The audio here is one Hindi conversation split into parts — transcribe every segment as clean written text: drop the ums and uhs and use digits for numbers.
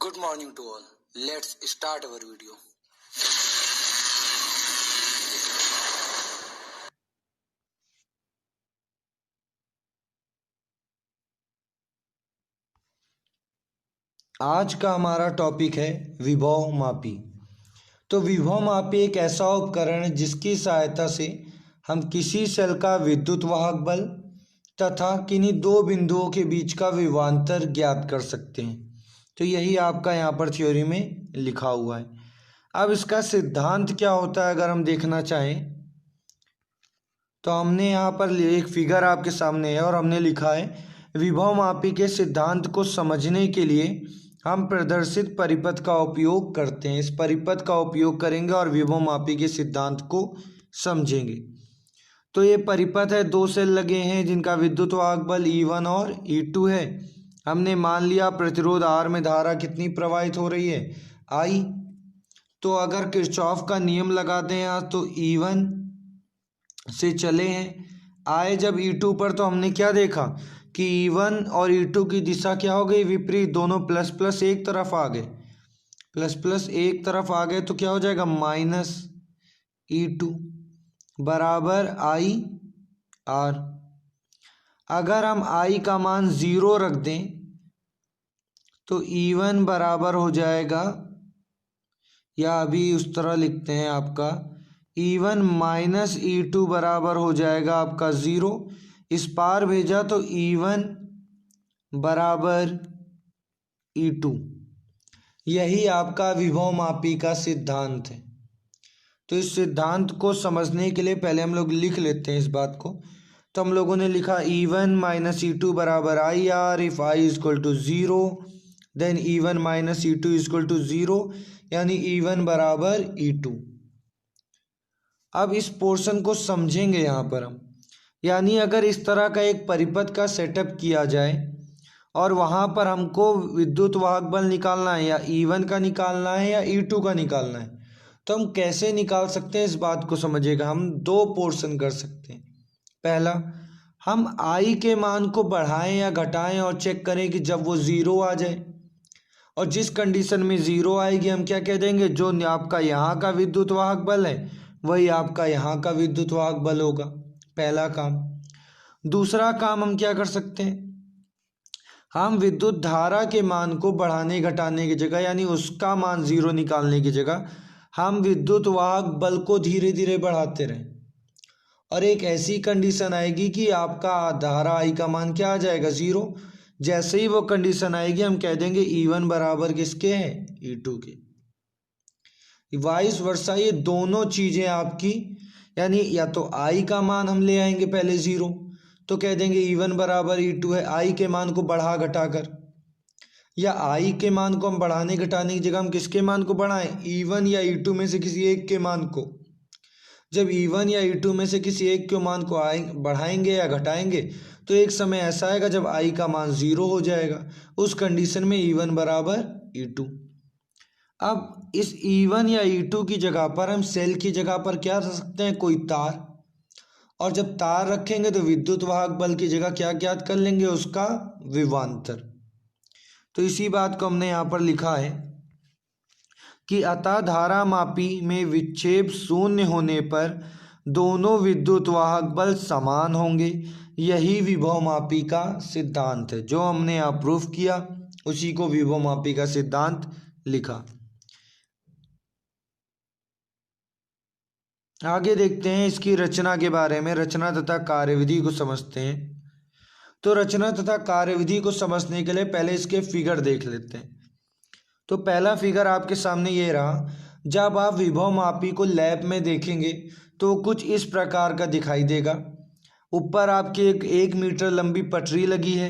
Good morning to all. Let's start our video. आज का हमारा टॉपिक है विभव मापी। तो विभव मापी एक ऐसा उपकरण है जिसकी सहायता से हम किसी सेल का विद्युत वाहक बल तथा किन्हीं दो बिंदुओं के बीच का विभवांतर ज्ञात कर सकते हैं। तो यही आपका यहाँ पर थ्योरी में लिखा हुआ है। अब इसका सिद्धांत क्या होता है अगर हम देखना चाहें तो हमने यहाँ पर एक फिगर आपके सामने है और हमने लिखा है विभव मापी के सिद्धांत को समझने के लिए हम प्रदर्शित परिपथ का उपयोग करते हैं। इस परिपथ का उपयोग करेंगे और विभव मापी के सिद्धांत को समझेंगे। तो ये परिपथ है, दो सेल लगे हैं जिनका विद्युत वाहक बल E1 और E2 है। हमने मान लिया प्रतिरोध R में धारा कितनी प्रवाहित हो रही है, I। तो अगर किरचॉफ का नियम लगाते हैं आज तो E1 से चले हैं, आए जब E2 पर तो हमने क्या देखा कि E1 और E2 की दिशा क्या हो गई, विपरीत। दोनों प्लस प्लस एक तरफ आ गए, प्लस प्लस एक तरफ आ गए तो क्या हो जाएगा माइनस E2 बराबर IR। अगर हम I का मान 0 रख दें तो E1 बराबर हो जाएगा, या अभी उस तरह लिखते हैं आपका E1 माइनस E2 बराबर हो जाएगा आपका 0। इस पार भेजा तो E1 बराबर E2। यही आपका विभव मापी का सिद्धांत है। तो इस सिद्धांत को समझने के लिए पहले हम लोग लिख लेते हैं इस बात को। तो हम लोगों ने लिखा E1 माइनस E2 बराबर IR। If I is equal to 0 देन E1 minus E2 is equal to 0, यानी E1 बराबर E2। अब इस पोर्शन को समझेंगे यहाँ पर हम, यानी अगर इस तरह का एक परिपथ का सेटअप किया जाए और वहाँ पर हमको विद्युत वाहक बल निकालना है, या E1 का निकालना है या E2 का निकालना है, तो हम कैसे निकाल सकते हैं इस बात को समझिएगा। हम दो पोर्शन कर सकते हैं। पहला, हम I के मान को बढ़ाएं या घटाएं और चेक करें कि जब वो 0 आ जाए, और जिस कंडीशन में 0 आएगी हम क्या कह देंगे, जो आपका यहाँ का विद्युत वाहक बल है वही आपका यहाँ का विद्युत वाहक बल होगा। पहला काम। दूसरा काम हम क्या कर सकते हैं, हम विद्युत धारा के मान को बढ़ाने घटाने की जगह, यानी उसका मान 0 निकालने की जगह, हम विद्युत वाहक बल को धीरे धीरे बढ़ाते रहें, और एक ऐसी कंडीशन आएगी कि आपका धारा I का मान क्या आ जाएगा, 0। जैसे ही वो कंडीशन आएगी हम कह देंगे E1 बराबर किसके हैं, E2 के। वाइस वर्सा ये दोनों चीज़ें आपकी, यानी या तो I का मान हम ले आएंगे पहले 0, तो कह देंगे E1 बराबर E2 है, I के मान को बढ़ा घटा कर, या I के मान को हम बढ़ाने घटाने की जगह हम किसके मान को बढ़ाएं, E1 या E2 में से किसी एक के मान को। जब E1 या E2 में से किसी एक के मान को बढ़ाएंगे या घटाएंगे तो एक समय ऐसा आएगा जब I का मान 0 हो जाएगा। उस कंडीशन में E1 बराबर E2। अब इस E1 या E2 की जगह पर हम सेल की जगह पर क्या रख सकते हैं, कोई तार, और जब तार रखेंगे तो विद्युत वाहक बल की जगह क्या ज्ञात कर लेंगे, उसका विभवांतर। तो इसी बात को हमने यहाँ पर लिखा है कि अतः धारा मापी में विक्षेप शून्य होने पर दोनों विद्युत वाहक बल समान होंगे। यही विभव मापी का सिद्धांत है। जो हमने यहाँ प्रूफ किया उसी को विभव मापी का सिद्धांत लिखा। आगे देखते हैं इसकी रचना के बारे में। रचना तथा कार्यविधि को समझते हैं। तो रचना तथा कार्यविधि को समझने के लिए पहले इसके फिगर देख लेते हैं। तो पहला फिगर आपके सामने ये रहा। जब आप विभव मापी को लैब में देखेंगे तो कुछ इस प्रकार का दिखाई देगा। ऊपर आपके एक मीटर लंबी पटरी लगी है।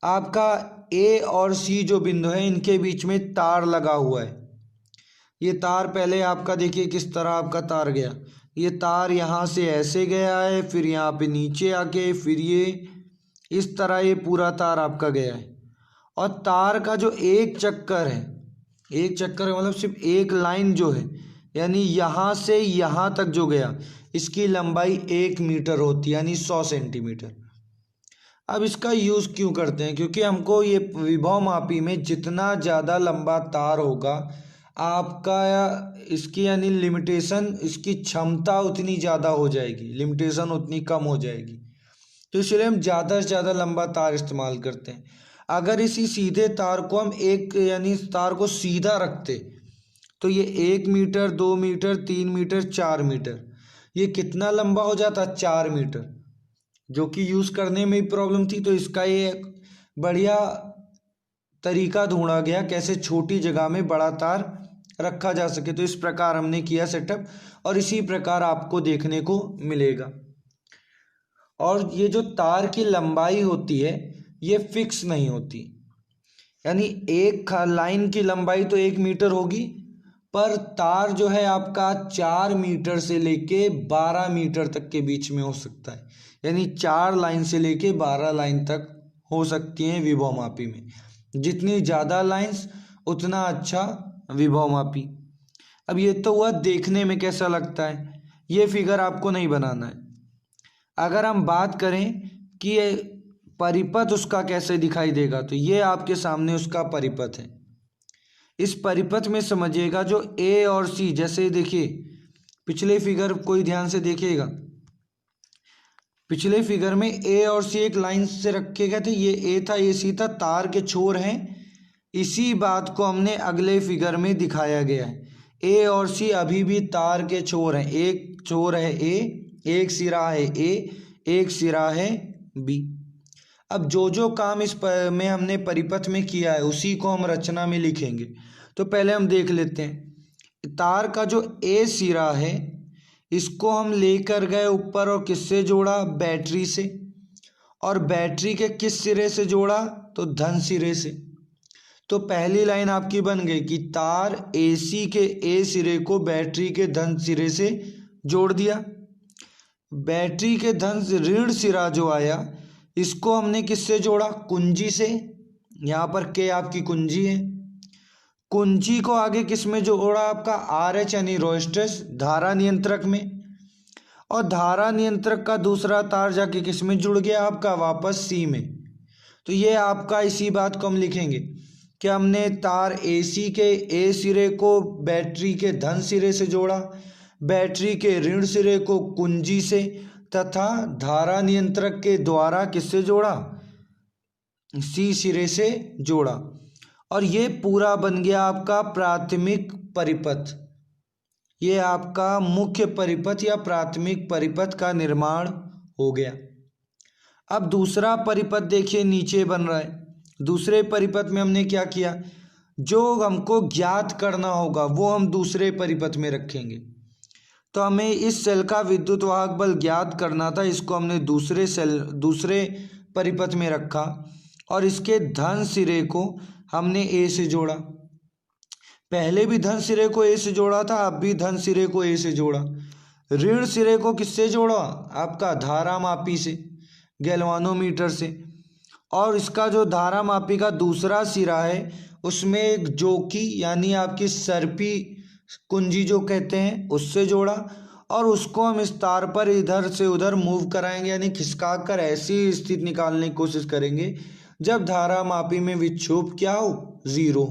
आपका A और C जो बिंदु है इनके बीच में तार लगा हुआ है। ये तार पहले आपका देखिए किस तरह आपका तार गया। ये तार यहाँ से ऐसे गया है, फिर यहाँ पे नीचे आके, फिर ये इस तरह ये पूरा तार आपका गया है। और तार का जो एक चक्कर है, एक चक्कर है मतलब सिर्फ एक लाइन जो है, यानी यहाँ से यहाँ तक जो गया, इसकी लंबाई 1 मीटर होती है, यानी 100 सेंटीमीटर। अब इसका यूज़ क्यों करते हैं? क्योंकि हमको ये विभव मापी में जितना ज़्यादा लंबा तार होगा आपका इसकी यानी लिमिटेशन, इसकी क्षमता उतनी ज़्यादा हो जाएगी, लिमिटेशन उतनी कम हो जाएगी। तो इसलिए हम ज़्यादा से ज़्यादा लंबा तार इस्तेमाल करते हैं। अगर इसी सीधे तार को हम एक यानी तार को सीधा रखते तो ये 1 मीटर, 2 मीटर, 3 मीटर, 4 मीटर, ये कितना लंबा हो जाता? 4 मीटर, जो कि यूज़ करने में भी प्रॉब्लम थी। तो इसका ये एक बढ़िया तरीका ढूंढा गया कैसे छोटी जगह में बड़ा तार रखा जा सके। तो इस प्रकार हमने किया सेटअप और इसी प्रकार आपको देखने को मिलेगा। और ये जो तार की लंबाई होती है ये फिक्स नहीं होती, यानी एक लाइन की लंबाई तो 1 मीटर होगी, पर तार जो है आपका 4 मीटर से लेके 12 मीटर तक के बीच में हो सकता है। यानी 4 लाइन से लेके 12 लाइन तक हो सकती हैं विभव मापी में। जितनी ज़्यादा लाइंस उतना अच्छा विभव मापी। अब ये तो हुआ देखने में कैसा लगता है, ये फिगर आपको नहीं बनाना है। अगर हम बात करें कि ये परिपथ उसका कैसे दिखाई देगा, तो ये आपके सामने उसका परिपथ है। इस परिपथ में समझिएगा जो ए और सी, जैसे देखिए पिछले फिगर कोई ध्यान से देखिएगा, पिछले फिगर में ए और सी एक लाइन से रखे गए थे, ये ए था ये सी था, तार के छोर हैं। इसी बात को हमने अगले फिगर में दिखाया गया है। ए और सी अभी भी तार के छोर हैं, एक छोर है ए, एक सिरा है ए, एक सिरा है बी। अब जो काम इस में हमने परिपथ में किया है उसी को हम रचना में लिखेंगे। तो पहले हम देख लेते हैं तार का जो ए सिरा है इसको हम लेकर गए ऊपर और किससे जोड़ा? बैटरी से। और बैटरी के किस सिरे से जोड़ा? तो धन सिरे से। तो पहली लाइन आपकी बन गई कि तार AC के ए सिरे को बैटरी के धन सिरे से जोड़ दिया। बैटरी के धन ऋण सिरा जो आया इसको हमने किससे जोड़ा? कुंजी से। यहाँ पर के आपकी कुंजी है, कुंजी को आगे किस में जोड़ा? आपका RH यानी रोस्टेस धारा नियंत्रक में। और धारा नियंत्रक का दूसरा तार जाके किस में जुड़ गया? आपका वापस C में। तो ये आपका इसी बात को हम लिखेंगे कि हमने तार AC के ए सिरे को बैटरी के धन सिरे से जोड़ा, बैटरी के ऋण सिरे को कुंजी से, तथा धारा नियंत्रक के द्वारा किससे जोड़ा? C सिरे से जोड़ा। और ये पूरा बन गया आपका प्राथमिक परिपथ। ये आपका मुख्य परिपथ या प्राथमिक परिपथ का निर्माण हो गया। अब दूसरा परिपथ देखिए नीचे बन रहा है। दूसरे परिपथ में हमने क्या किया? जो हमको ज्ञात करना होगा वो हम दूसरे परिपथ में रखेंगे। तो हमें इस सेल का विद्युत वाहक बल ज्ञात करना था, इसको हमने दूसरे परिपथ में रखा और इसके धन सिरे को हमने ए से जोड़ा। पहले भी धन सिरे को ए से जोड़ा था, अब भी धन सिरे को ए से जोड़ा। ऋण सिरे को किससे जोड़ा? आपका धारा मापी से, गैल्वानोमीटर से। और इसका जो धारा मापी का दूसरा सिरा है उसमें एक जोकी यानी आपकी सर्पी कुंजी जो कहते हैं उससे जोड़ा। और उसको हम इस तार पर इधर से उधर मूव कराएंगे, यानी खिसका कर ऐसी स्थिति निकालने की कोशिश करेंगे जब धारा मापी में विक्षोभ क्या हो? 0।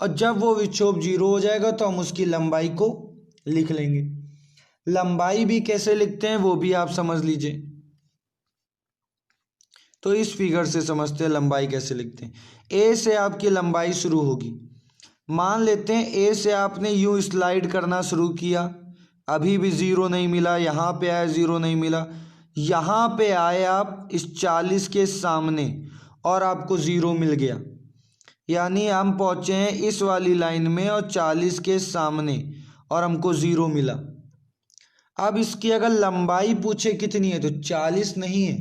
और जब वो विक्षोभ 0 हो जाएगा तो हम उसकी लंबाई को लिख लेंगे। लंबाई भी कैसे लिखते हैं वो भी आप समझ लीजिए। तो इस फिगर से समझते हैं लंबाई कैसे लिखते हैं। ए से आपकी लंबाई शुरू होगी। मान लेते हैं ए से आपने यूं स्लाइड करना शुरू किया, अभी भी 0 नहीं मिला, यहाँ पे आया 0 नहीं मिला, यहाँ पे आए आप इस 40 के सामने और आपको 0 मिल गया। यानी हम पहुँचे हैं इस वाली लाइन में और 40 के सामने और हमको 0 मिला। अब इसकी अगर लंबाई पूछे कितनी है तो 40 नहीं है,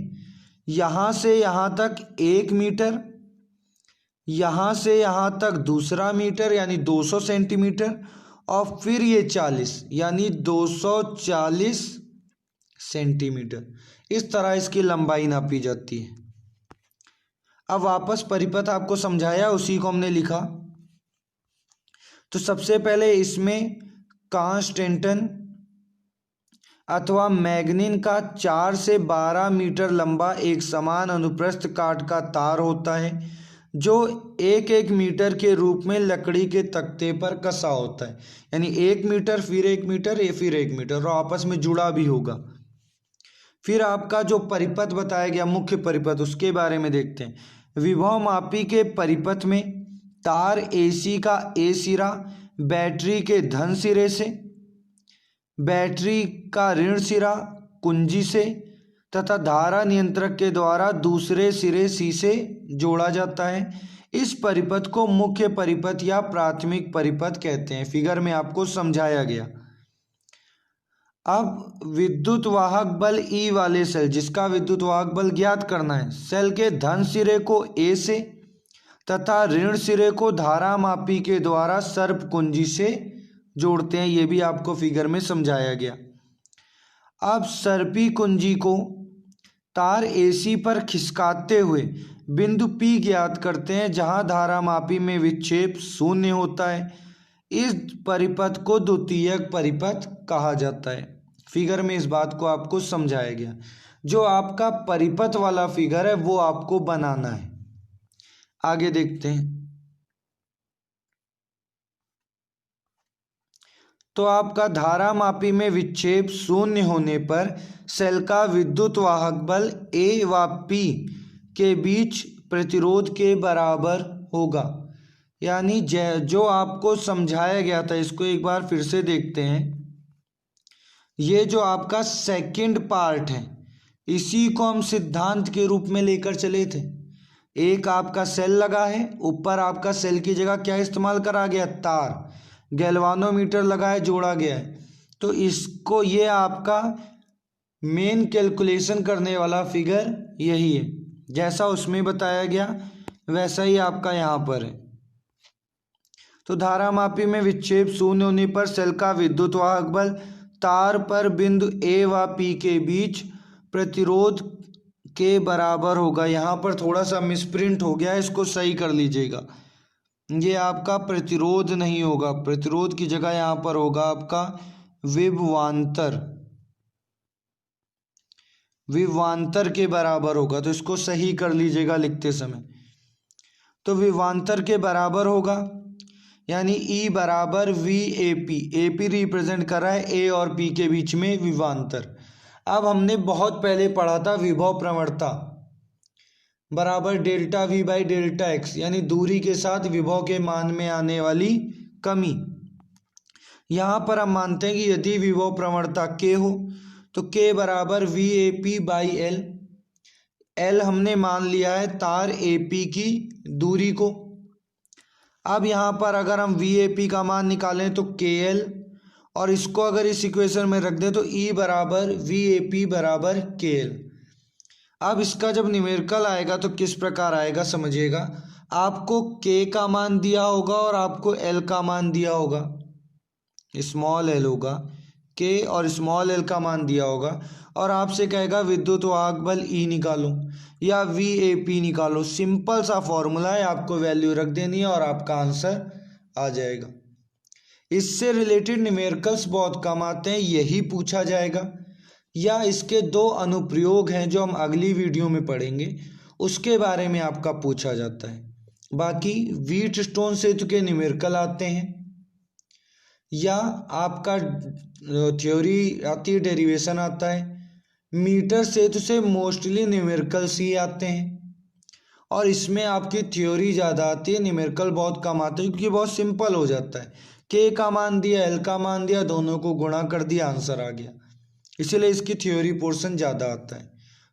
यहाँ से यहाँ तक 1 मीटर, यहाँ से यहाँ तक दूसरा मीटर यानी 200 सेंटीमीटर, और फिर ये 40 यानी 240 सेंटीमीटर। इस तरह इसकी लंबाई नापी जाती है। अब वापस परिपथ आपको समझाया, उसी को हमने लिखा। तो सबसे पहले इसमें कांस्टेंटन अथवा मैग्नीन का 4 से 12 मीटर लंबा एक समान अनुप्रस्थ काठ का तार होता है जो 1-1 मीटर के रूप में लकड़ी के तख्ते पर कसा होता है। यानी 1 मीटर फिर 1 मीटर ये फिर 1 मीटर और आपस में जुड़ा भी होगा। फिर आपका जो परिपथ बताया गया मुख्य परिपथ उसके बारे में देखते हैं। विभव मापी के परिपथ में तार AC का A सिरा बैटरी के धन सिरे से, बैटरी का ऋण सिरा कुंजी से तथा धारा नियंत्रक के द्वारा दूसरे सिरे C से जोड़ा जाता है। इस परिपथ को मुख्य परिपथ या प्राथमिक परिपथ कहते हैं। फिगर में आपको समझाया गया। अब विद्युत वाहक बल E वाले सेल, जिसका विद्युत वाहक बल ज्ञात करना है, सेल के धन सिरे को A से तथा ऋण सिरे को धारा मापी के द्वारा सर्प कुंजी से जोड़ते हैं। ये भी आपको फिगर में समझाया गया। अब सर्पी कुंजी को तार AC पर खिसकाते हुए बिंदु P ज्ञात करते हैं जहां धारा मापी में विक्षेप शून्य होता है। इस परिपथ को द्वितीयक परिपथ कहा जाता है। फिगर में इस बात को आपको समझाया गया। जो आपका परिपथ वाला फिगर है वो आपको बनाना है। आगे देखते हैं। तो आपका धारा मापी में विक्षेप शून्य होने पर सेल का विद्युत वाहक बल A व P के बीच प्रतिरोध के बराबर होगा। यानी जो आपको समझाया गया था इसको एक बार फिर से देखते हैं। ये जो आपका सेकंड पार्ट है इसी को हम सिद्धांत के रूप में लेकर चले थे। एक आपका सेल लगा है, ऊपर आपका सेल की जगह क्या इस्तेमाल करा गया, तार, गैल्वानोमीटर लगा है, जोड़ा गया है। तो इसको ये आपका मेन कैलकुलेशन करने वाला फिगर यही है। जैसा उसमें बताया गया वैसा ही आपका यहाँ पर है। तो धारा मापी में विक्षेप शून्य होने पर सेल का विद्युत वाहक बल तार पर बिंदु A व P के बीच प्रतिरोध के बराबर होगा। यहाँ पर थोड़ा सा मिसप्रिंट हो गया है, इसको सही कर लीजिएगा। ये आपका प्रतिरोध नहीं होगा, प्रतिरोध की जगह यहाँ पर होगा आपका विभवांतर, विभवांतर के बराबर होगा। तो इसको सही कर लीजिएगा लिखते समय। तो विभवांतर के बराबर होगा यानी E बराबर VAP, AP रिप्रेजेंट कर रहा है A और P के बीच में विभवांतर। अब हमने बहुत पहले पढ़ा था विभव प्रवणता बराबर delta V by delta X, यानी दूरी के साथ विभव के मान में आने वाली कमी। यहाँ पर हम मानते हैं कि यदि विभव प्रवणता K हो तो K बराबर VAP बाई L। L हमने मान लिया है तार AP की दूरी को। अब यहाँ पर अगर हम VAP का मान निकालें तो KL, और इसको अगर इस इक्वेशन में रख दें तो E बराबर VAP बराबर KL। अब इसका जब न्यूमेरिकल आएगा तो किस प्रकार आएगा समझिएगा। आपको K का मान दिया होगा और आपको L का मान दिया होगा, स्मॉल l होगा, K और स्मॉल l का मान दिया होगा, और आपसे कहेगा विद्युत वाहक बल E निकालो या VAP निकालो। सिंपल सा फॉर्मूला है, आपको वैल्यू रख देनी है और आपका आंसर आ जाएगा। इससे रिलेटेड न्यूमेरिकल्स बहुत कम आते हैं, यही पूछा जाएगा, या इसके दो अनुप्रयोग हैं जो हम अगली वीडियो में पढ़ेंगे, उसके बारे में आपका पूछा जाता है। बाकी व्हीटस्टोन सेतु के न्यूमेरिकल आते हैं, या आपका थ्योरी आती है, डेरिवेशन आता है। मीटर सेतु से मोस्टली न्यूमेरिकल्स ही आते हैं, और इसमें आपकी थ्योरी ज़्यादा आती है, न्यूमेरिकल बहुत कम आते हैं, क्योंकि बहुत सिंपल हो जाता है। K का मान दिया, L का मान दिया, दोनों को गुणा कर दिया, आंसर आ गया। इसलिए इसकी थ्योरी पोर्शन ज़्यादा आता है।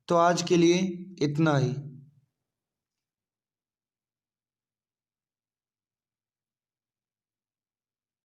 तो आज के लिए इतना ही।